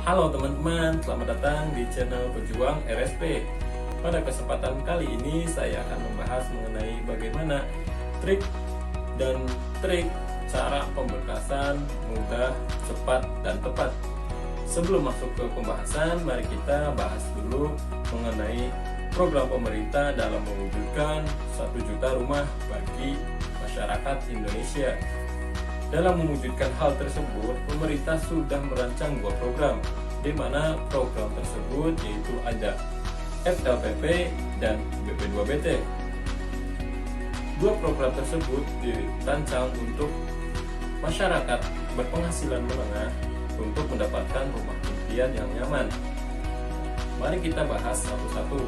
Halo teman-teman, selamat datang di channel Pejuang RSP. Pada kesempatan kali ini saya akan membahas mengenai bagaimana trik dan trik cara pemberkasan mudah, cepat, dan tepat. Sebelum masuk ke pembahasan, mari kita bahas dulu mengenai program pemerintah dalam mewujudkan 1 juta rumah bagi masyarakat Indonesia. Dalam mewujudkan hal tersebut, pemerintah sudah merancang 2 program, di mana program tersebut yaitu ada FLPP dan BP2BT. 2 program tersebut dirancang untuk masyarakat berpenghasilan menengah untuk mendapatkan rumah impian yang nyaman. Mari kita bahas satu-satu.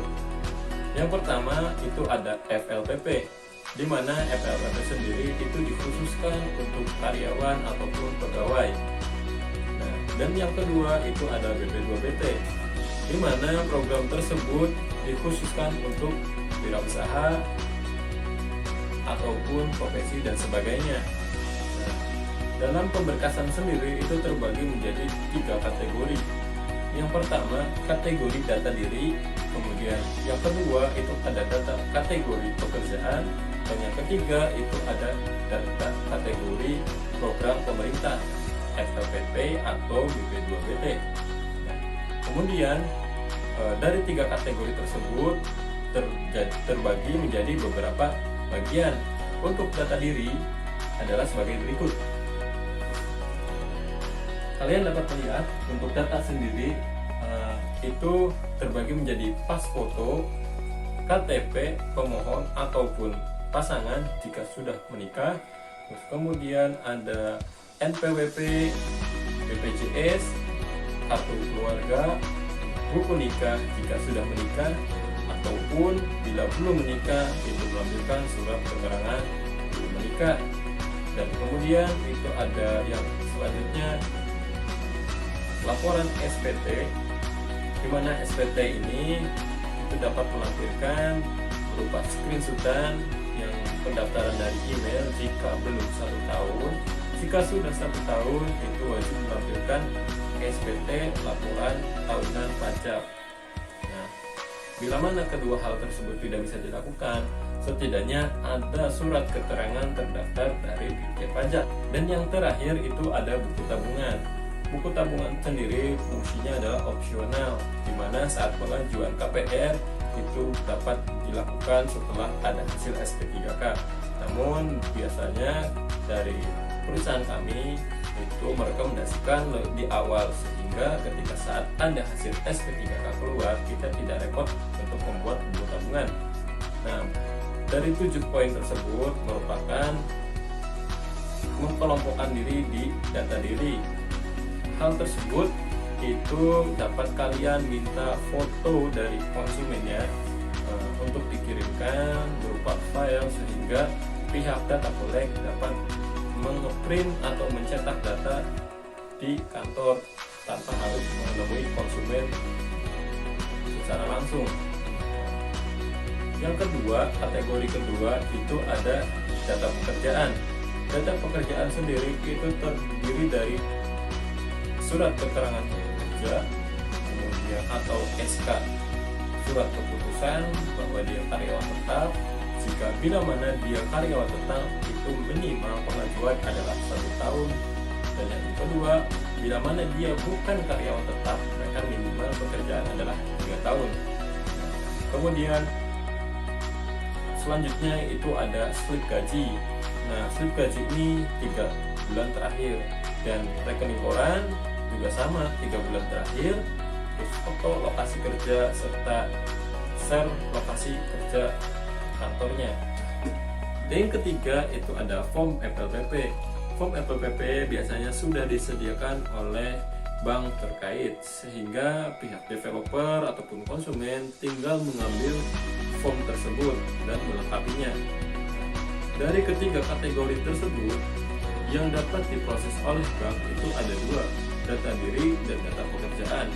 Yang pertama itu ada FLPP, di mana FLPP sendiri itu dikhususkan untuk karyawan ataupun pegawai. Nah, dan yang kedua itu ada BP2BT, di mana program tersebut dikhususkan untuk wirausaha ataupun profesi dan sebagainya. Nah, dalam pemberkasan sendiri itu terbagi menjadi 3 kategori. Yang pertama kategori data diri, kemudian yang kedua itu ada data kategori pekerjaan, dan yang ketiga itu ada data kategori program pemerintah FLPP atau BP2BT. Nah, kemudian dari 3 kategori tersebut terbagi menjadi beberapa bagian. Untuk data diri adalah sebagai berikut. Kalian dapat melihat untuk data sendiri itu terbagi menjadi pas foto, KTP pemohon ataupun pasangan jika sudah menikah, terus kemudian ada NPWP, BPJS, kartu keluarga, buku nikah jika sudah menikah, ataupun bila belum menikah itu melampirkan surat keterangan belum menikah. Dan kemudian itu ada yang selanjutnya laporan SPT, di mana SPT ini itu dapat melampirkan berupa screenshotan yang pendaftaran dari email jika belum 1 tahun. Jika sudah 1 tahun itu wajib melampirkan SPT laporan tahunan pajak. Nah, bila mana kedua hal tersebut tidak bisa dilakukan, setidaknya ada surat keterangan terdaftar dari Ditjen Pajak. Dan yang terakhir itu ada buku tabungan. Buku tabungan sendiri fungsinya adalah opsional, di mana saat pengajuan KPR itu dapat dilakukan setelah ada hasil SP3K. Namun biasanya dari perusahaan kami itu merekomendasikan di awal, sehingga ketika saat ada hasil SP3K keluar kita tidak repot untuk membuat buku tabungan. Nah, dari 7 poin tersebut merupakan mengkelompokkan diri di data diri. Hal tersebut itu dapat kalian minta foto dari konsumennya untuk dikirimkan berupa file, sehingga pihak data collect dapat mengeprint atau mencetak data di kantor tanpa harus menemui konsumen secara langsung. Yang kedua, kategori kedua itu ada data pekerjaan. Data pekerjaan sendiri itu terdiri dari surat keterangan kerja, kemudian atau SK, surat keputusan bahwa dia karyawan tetap. Jika bila mana dia karyawan tetap itu minimal pengajuan adalah 1 tahun. Dan yang kedua, bila mana dia bukan karyawan tetap, maka minimal pekerjaan adalah 3 tahun. Kemudian selanjutnya itu ada slip gaji. Nah, slip gaji ini 3 bulan terakhir, dan rekening koran juga sama 3 bulan terakhir, terus foto lokasi kerja serta share lokasi kerja kantornya. Dan yang ketiga itu ada form FLPP. Form FLPP biasanya sudah disediakan oleh bank terkait, sehingga pihak developer ataupun konsumen tinggal mengambil form tersebut dan melengkapinya. Dari ketiga kategori tersebut, yang dapat diproses oleh bank itu ada 2, data diri dan data pekerjaan.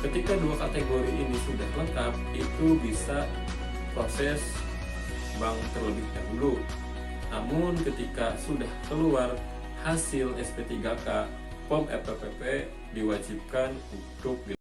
Ketika 2 kategori ini sudah lengkap, itu bisa proses bank terlebih dahulu. Namun ketika sudah keluar hasil SP3K POM FPPP diwajibkan untuk